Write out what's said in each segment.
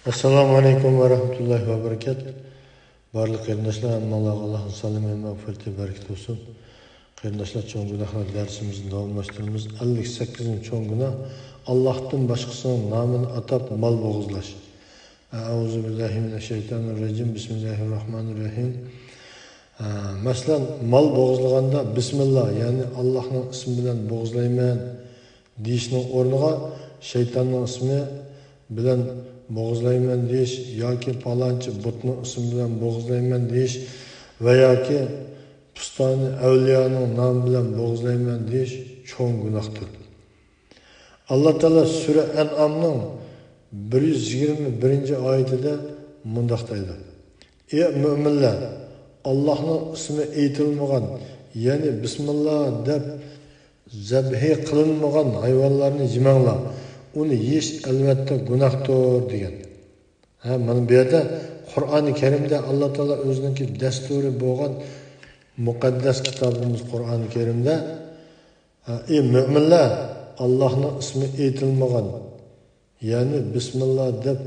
Assalomu alaykum va rahmatullohi va barakatuh. Barliq qarindoshlar, Alloh salom va mag'firati barakat bo'lsin. Qarindoshlar, cho'ng gunohlar darsimizni davomlashtiramiz. 58-cho'ng gunoh Allohdan boshqasining nomini atab mol bo'g'izlash. A'udzu billahi minash shaytonir rojim. Bismillahirrohmanirrohim. Masalan, mol bo'g'izlaganda bismillah, ya'ni Allohning ismi bilan bo'g'izlayman deyishning o'rniga shaytonning ismi bilan bo'g'izlayman deyish yoki palonchi butning ismi bilan bo'g'izlayman deyish va yoki pustoni avliyoning nomi bilan bo'g'izlayman deyish cho'ng gunohdir. Alloh taolo sura An'amning 121-oyatida mundoq deydi: Ey mo'minlar, Allohning ismi aytilmagan, ya'ni bismillah deb zabhi qilinmagan hayvonlarni yemanglar. Uni yeyish albatta gunohdir degan. Mana bu yerda Qur'oni Karimda Alloh taolo o'zining dasturi bo'lgan muqaddas kitobimiz Qur'oni Karimda ey mo'minlar, Allohning ismi aytilmagan, ya'ni bismillah deb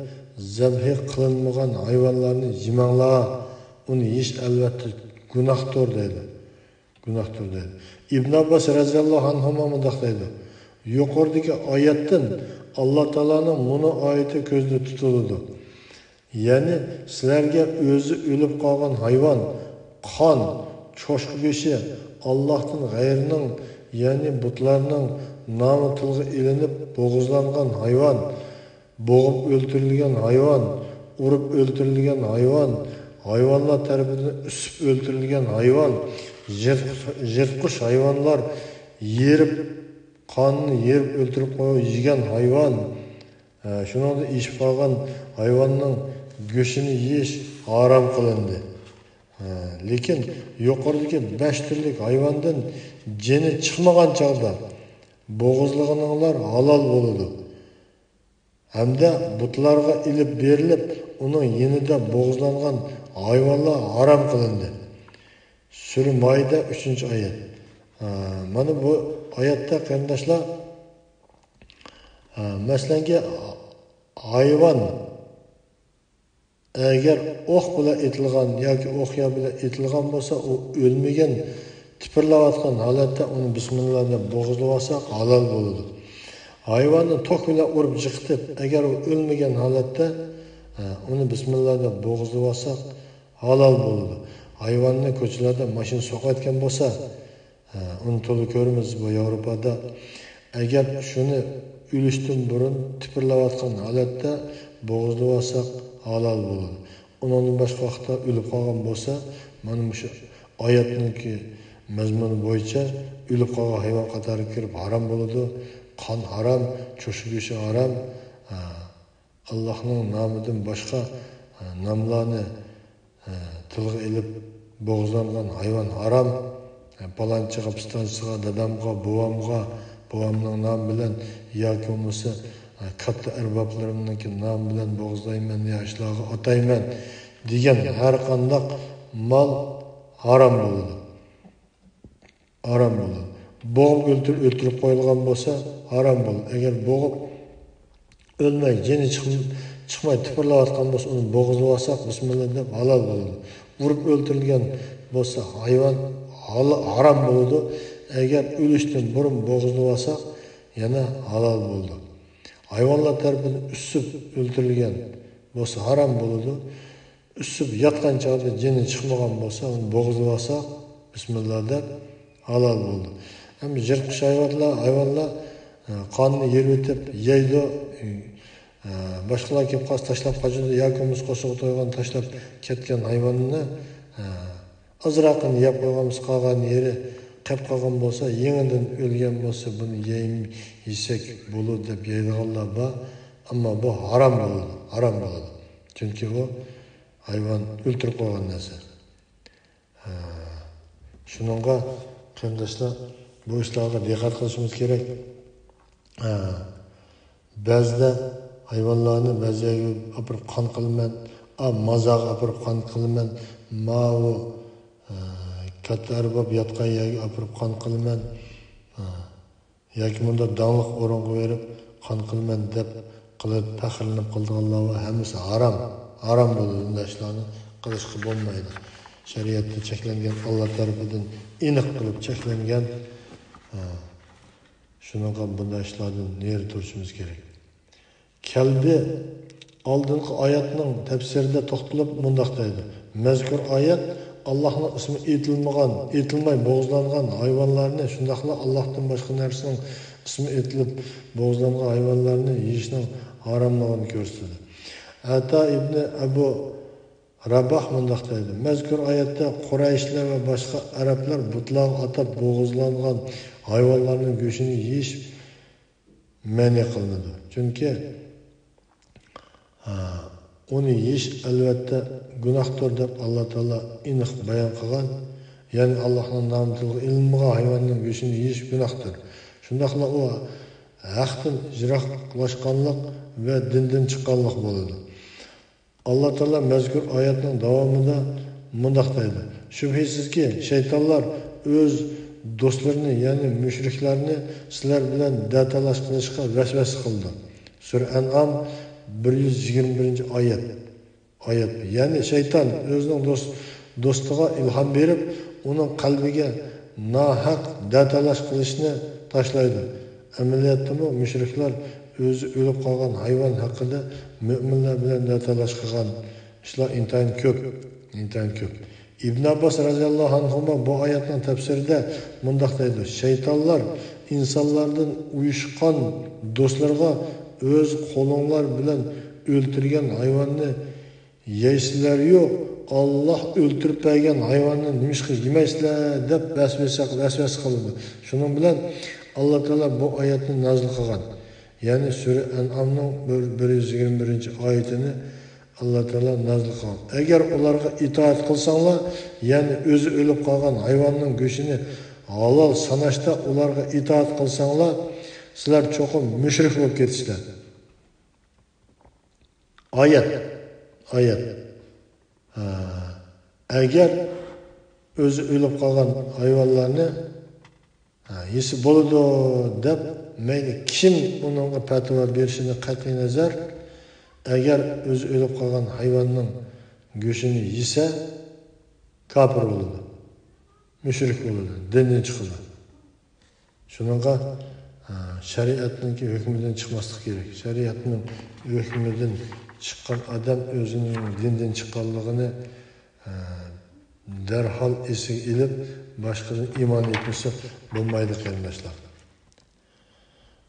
zabhi qilinmagan hayvonlarni yemanglar. Uni yeyish albatta gunohdir deydi. Gunohdir deydi. Ibn Abbos radhiyallohu anhu mundoq deydi: Yuqoridagi oyatdan Alloh taoloning buni oyati ko'zda tutiladi. Ya'ni sizlarga o'zi o'lib qolgan hayvon, qon, cho'shqa go'shi, Allohdan g'ayrining, ya'ni butlarning nomi tilga ilinib bo'g'izlangan hayvon, bo'g'ib o'ldirilgan hayvon, urib o'ldirilgan hayvon, hayvonlar tarafidan usib o'ldirilgan hayvon, yirtqich hayvonlar yerib qonni yerib o'ldirib qo'yib yegan hayvon, shuningdek ishib qolgan hayvonning go'shtini yeyish harom qilindi. Lekin yuqoridagi 5 turlik hayvondan jini chiqmagan chog'da bo'g'izlig'ininglar halol bo'ladi. Hamda butlarga ilib berilib, uning yenida bo'g'izlangan hayvonlar harom qilindi. Sura Maida 3-oyat. Mana bu oyatda qarindoshlar, masalanki hayvon agar o'q bilan etilgan yoki o'qya bilan etilgan bo'lsa, u o'lmagan, tipirlayotgan holatda uni bismillah deb bo'g'izlab olsak halol bo'ladi. Hayvonni tok bilan urib jiqitib, agar u o'lmagan holatda uni bismillah deb bo'g'izlab olsak halol bo'ladi. Hayvonni ko'chalarda mashina so'qayotgan bo'lsa, uni to'la ko'ramiz bu Yevropada. Agar shuni o'lishdan burun tipirlayotgan holatda bo'g'izlab olsak halol bo'ladi. Undan boshqa vaqtda o'lib qolgan bo'lsa, mana shu oyatningki mazmuni bo'yicha o'lib qolgan hayvon qatoriga kirib harom bo'ladi. Qon harom, cho'shqa go'shi harom. Allohning nomidan boshqa nomlarni tilga ilib bo'g'izlangan hayvon harom. Palonchiga, pistonchiga, dadamga, buvamning nomi bilan yoki bo'lmasa katta arboblarimning nomi bilan bo'g'izlayman, yoshlarga otayman degan har qanday mol harom bo'ladi. Harom bo'ladi. Bo'g'ib o'ltirib qo'yilgan bo'lsa harom bo'ladi. Agar bo'g'ib o'lmay, jini chiqmay tipirlayotgan bo'lsa, uni bo'g'izlab olsak bismillah deb halol bo'ladi. Urib o'ltirilgan bo'lsa hayvon harom bo'ladi. Agar o'lishdan burun bo'g'izlab olsak yana halol bo'ldi. Hayvonlar tarafidan usib o'ltirilgan bo'lsa harom bo'ladi. Usib yotgan chog'da jini chiqmagan bo'lsa, uni bo'g'izlab olsak bismillah deb halol bo'ldi. Ham yirtqich hayvonlar qonni yer o'tib yeydi. Boshqalar kelib qolsa tashlab qo'yadi yoki qo'shiq to'ygan tashlab ketgan hayvonni azroqini yeb qo'yganmiz, qolgan yeri qilib qolgan bo'lsa, yengidan o'lgan bo'lsa, buni yesak bo'ladi deb yeydiganlar bor, ammo bu harom bo'ladi, harom bo'ladi. Chunki u hayvon o'ltirib qo'ygan narsa. Shuningga qarindoshlar, bu ishlarga diqqat qilishimiz kerak. Ba'zida hayvonlarni ba'ziga opirib qon qilaman, mazaga opirib qon qilaman, ma'u katta arbob yotgan yerga opirib qon qilaman, yoki bunda donglik o'ringa berib qon qilaman deb qilib faxrlanib qildiganlar va hammasi harom bo'ladi. Bunday ishlarni qilishga bo'lmaydi. Shariatda cheklangan, Alloh tarafidan aniq qilib cheklangan. Shunaqa bunday ishlardan neri turishimiz kerak. Kalbi oldingi oyatning tafsirida to'xtalib mundaq deydi. Mazkur oyat Allohning ismi aytilmay bo'g'izlangan hayvonlarni, shundaqla Allohdan boshqa narsaning ismi aytilib bo'g'izlangan hayvonlarni yeyishning haromligini ko'rsatadi. Ata ibn Abu Rabah mundaq deydi. Mazkur oyatda Qurayshlar va boshqa arablar butlarga atab bo'g'izlangan hayvonlarning go'shtini yeyish man qilinadi. Chunki uni yeyish albatta gunohdir deb Alloh taolo aniq bayon qilgan. Ya'ni Allohning nomiga ilmga hayvonning go'shtini yeyish gunohdir. Shundaqla u haqdan jiroqlashganlik va dindan chiqqanlik bo'ladi. Alloh taolo mazkur oyatning davomida mundaq deydi. Shubhisizki, shaytonlar o'z do'stlarini, ya'ni mushriklarni sizlar bilan datalash qilishga vasvasa qildi. Sura An'am 121-oyat. Ya'ni shayton o'zining do'stiga ilhom berib, uning qalbiga nohaq datalash qilishni tashlaydi. Amaliyotda mushriklar o'zi o'lib qolgan hayvon haqida mu'minlar bilan datalash qilgan ishlar intayin ko'p. Ibn Abbos radhiyallohu anhu bu oyatning tafsirida mundaq deydi. Shaytonlar insonlardan uyushgan do'stlarga o'z qo'linglar bilan o'ltirgan hayvonni yeysizlar-yu, Alloh o'ltirib bergan hayvonni nimishqa yemaysizlar deb vasvasa qildi. Shuning bilan Alloh taolo bu oyatni nozil qilgan. Ya'ni sura An'amning 121-oyatini Alloh taolo nozil qilgan. Agar ularga itoat qilsanglar, ya'ni o'zi o'lib qolgan hayvonning go'shtini halol sanashda ularga itoat qilsanglar, sizlar cho'qim mushrik bo'lib ketisizlar. Oyat. Agar o'zi o'lib qolgan hayvonlarni yesi bo'ladi deb mayli kim unga fatvo berishini qat'iy nazar, agar o'zi o'lib qolgan hayvonning go'shtini yesa kafir bo'ladi. Mushrik bo'ladi, dindan chiqadi. Shuningga shariatning hukmidan chiqmaslik kerak. Shariatning hukmidan chiqqan odam o'zining dindan chiqqanligini darhol esiga ilib boshqaga iymon etmasa bo'lmaydi qarindoshlar.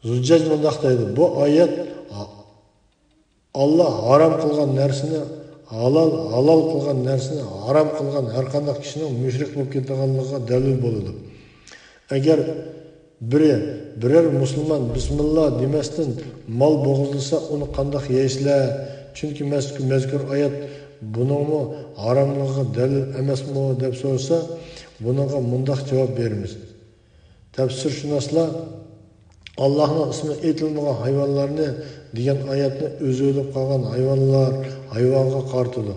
Zujjaj mundaq deydi. Bu oyat Alloh harom qilgan narsani halol qilgan narsani harom qilgan har qanday kishining mushrik bo'lib ketganligiga dalil bo'ladi. Agar biror musulmon bismillah demasdan mol bo'g'izlasa, uni qanday yeysizlar? Chunki mazkur oyat buningmi haromligiga dalil emasmi deb so'rasa, bunga mundaq javob beramiz. Tafsirshunoslar Allohning ismi aytilmagan hayvonlarni degan oyatni o'zi o'lib qolgan hayvonga qartadi.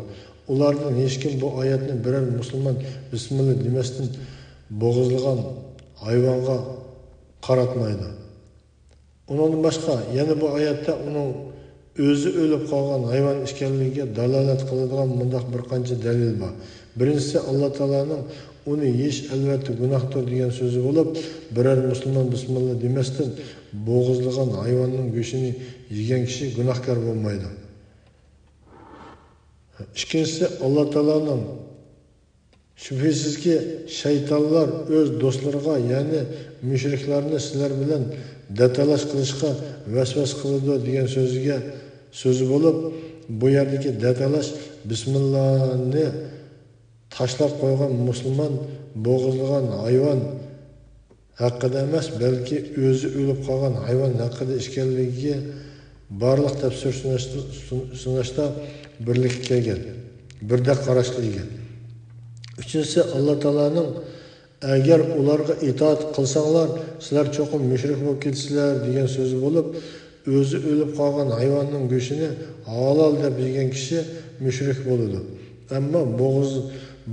Ulardan hech kim bu oyatni biror musulmon bismillah demasdan bo'g'izlagan hayvonga qaratmaydi. Undan boshqa yana bu oyatda uning o'zi o'lib qolgan hayvon ekanligiga dalolat qiladigan mundaq bir qancha dalil bor. Birinchisi, Alloh taolaning uni yeyish albatta gunohdir degan so'zi bo'lib, biror musulmon bismillah demasdan bo'g'izlagan hayvonning go'shtini yegan kishi gunohkor bo'lmaydi. Ikkinchisi, Alloh taolaning shubhisizki shaytonlar o'z do'stlariga, ya'ni mushriklarni sizlar bilan datalash qilishga vasvas qiladi degan so'zi bo'lib, bu yerdagi datalash bismillahni tashlab qo'ygan musulmon bo'g'izlagan hayvon haqida emas, balki o'zi o'lib qolgan hayvon haqida ekanligiga barliq tafsir sunashda birlikka kelgan, birdek qarashga ega. Üçüncüsü, Alloh taolaning agar ularga itoat qilsanglar, sizlar cho'qim mushrik bo'lib ketisizlar degan so'zi bo'lib, o'zi o'lib qolgan hayvonning go'shtini halol deb yegan kishi mushrik bo'ladi. Ammo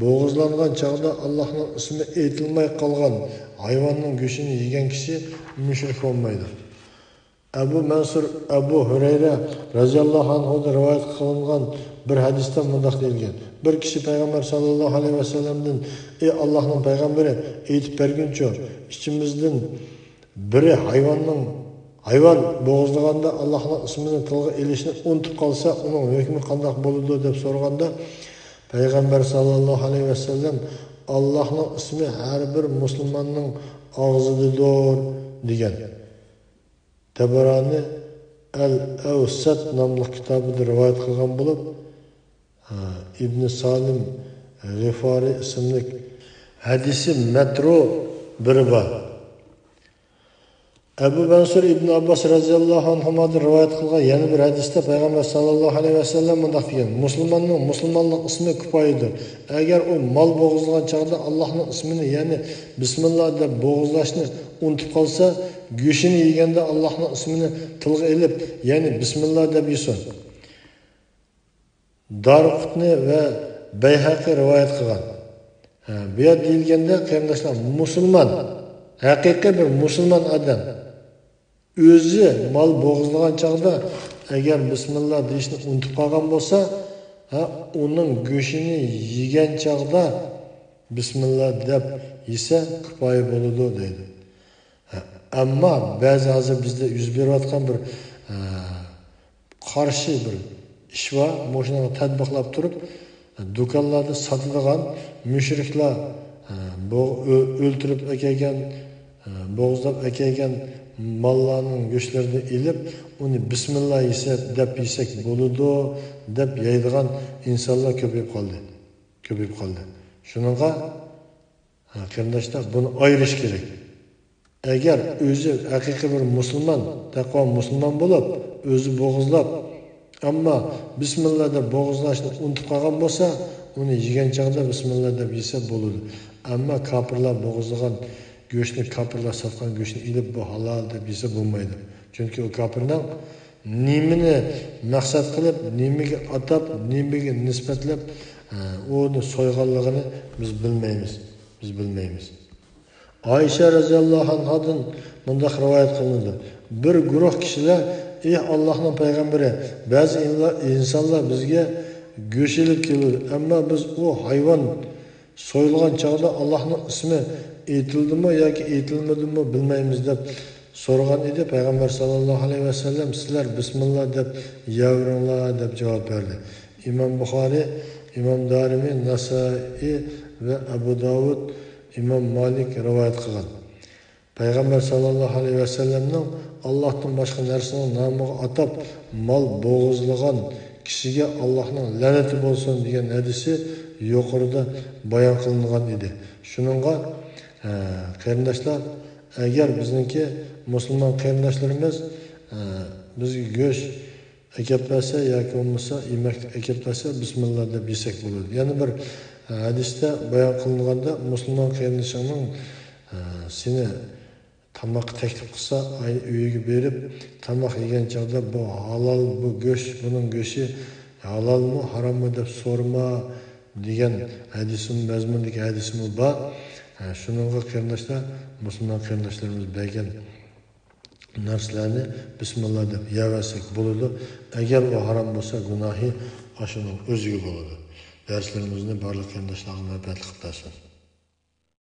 bo'g'izlangan chog'da Allohning ismi aytilmay qolgan hayvonning go'shtini yegan kishi mushrik bo'lmaydi. Abu Mansur Abu Hurayra radhiyallohu anhudan rivoyat qilingan bir hadisda bundoq deyilgan. Bir kishi payg'ambar sallallohu alayhi vasallamdan: "Ey Allohning payg'ambari, aytib berguncha, ichimizdan biri hayvon bo'g'izlaganda Allohning ismini tilga ilishni unutib qolsa, uning hukmi qanday bo'ladi?" deb so'raganda, payg'ambar sallallohu alayhi vasallam Allohning ismi har bir musulmonning og'zidadir degan. Tabarani Al-Awsat nomli kitobida rivoyat qilgan bo'lib, Ibn Salim G'ifori ismli hadisi metro biri bor. Abu Mansur ibn Abbas radhiyallohu anhudan rivoyat qilgan yana bir hadisda payg'ambar sallallohu alayhi vasallam bunday degan: musulmonning ismi kifoyadir. Agar u mol bo'g'izlagan chog'da Allohning ismini, ya'ni bismillah deb bo'g'izlashni unutib qolsa, go'shini yeganda Allohning ismini tilga ilib, ya'ni bismillah deb yesin. Darqutni va Bayhaqi rivoyat qilgan. Bu yerda deyilganda, qarindoshlar, musulmon, haqiqiy bir musulmon odam o'zi mol bo'g'izlagan chog'da agar bismillah deyishni unutib qolgan bo'lsa, uning go'shini yegan chog'da bismillah deb yesa kifoya bo'ladi deydi. Ammo ba'zi hozir bizda yuz berayotgan bir qarshi bir ish va moshinaga tatbiqlab turib, do'konlarda sotiladigan mushriklar o'ltirib ekelgan, bo'g'izlab ekelgan mallarning go'shtlarini ilib, uni bismillah deb yesak bo'ladi deb yeydigan insonlar ko'payib qoldi. Shuningga qarindoshlar, buni ayirish kerak. Agar o'zi haqiqiy bir musulmon, taqvo musulmon bo'lib, o'zi bo'g'izlab, ammo bismillah deb bo'g'izlashni unutib qolgan bo'lsa, uni yegan chog'da bismillah deb yesa bo'ladi. Ammo kofirlar bo'g'izlagan go'shtni, kofirlar sotgan go'shtni ilib bu halol deb yesa bo'lmaydi. Chunki u kofirning nimani maqsad qilib, nimaga atab, nimaga nisbatlab uni so'yganligini biz bilmaymiz. Ayşe radhiyallohu anhadan bunday rivoyat qilindi. Bir guruh kishilar: "Ey Allohning payg'ambari, ba'zi insonlar bizga go'sht ilib keladi, ammo biz u hayvon so'yilgan chog'da Allohning ismi aytildimi yoki aytilmadimi bilmaymiz" deb so'ragan edi. Payg'ambar sallallohu alayhi vasallam: "Sizlar bismillah deb yavringlar" deb javob berdi. İmam Buxoriy, İmam Darimi, Nasai ve Abu Davud, İmam Malik rivoyat qilgan. Payg'ambar sallallohu alayhi vasallamning Allohdan boshqa narsaning nomiga atab mol bo'g'izlagan kishiga Allohning la'nati bo'lsin degan hadisi yuqorida bayon qilingan edi. Shuningga qarindoshlar, agar bizniki musulmon qarindoshlarimiz bizga go'sht akapasa yoki bo'lmasa yemak akapasa bismillah deb yesak bo'ladi. Yana bir hadisda bayon qilinganda, musulmon qarindoshingning seni tamoq taklif qilsa, uyiga berib tamoq yegan chog'da bu halol, bu go'sht, buning go'shti halolmi, harommi deb so'rama degan hadisim, mazmundagi hadisim bor. Shuningga qarindoshlar, musulmon qarindoshlarimiz bergan narsalarni bismillah deb yevasak bo'ladi. Agar u harom bo'lsa, gunohi shuning o'ziga bo'ladi. Derslerimizni barliq qarindoshlarga navbatli qilib bersin.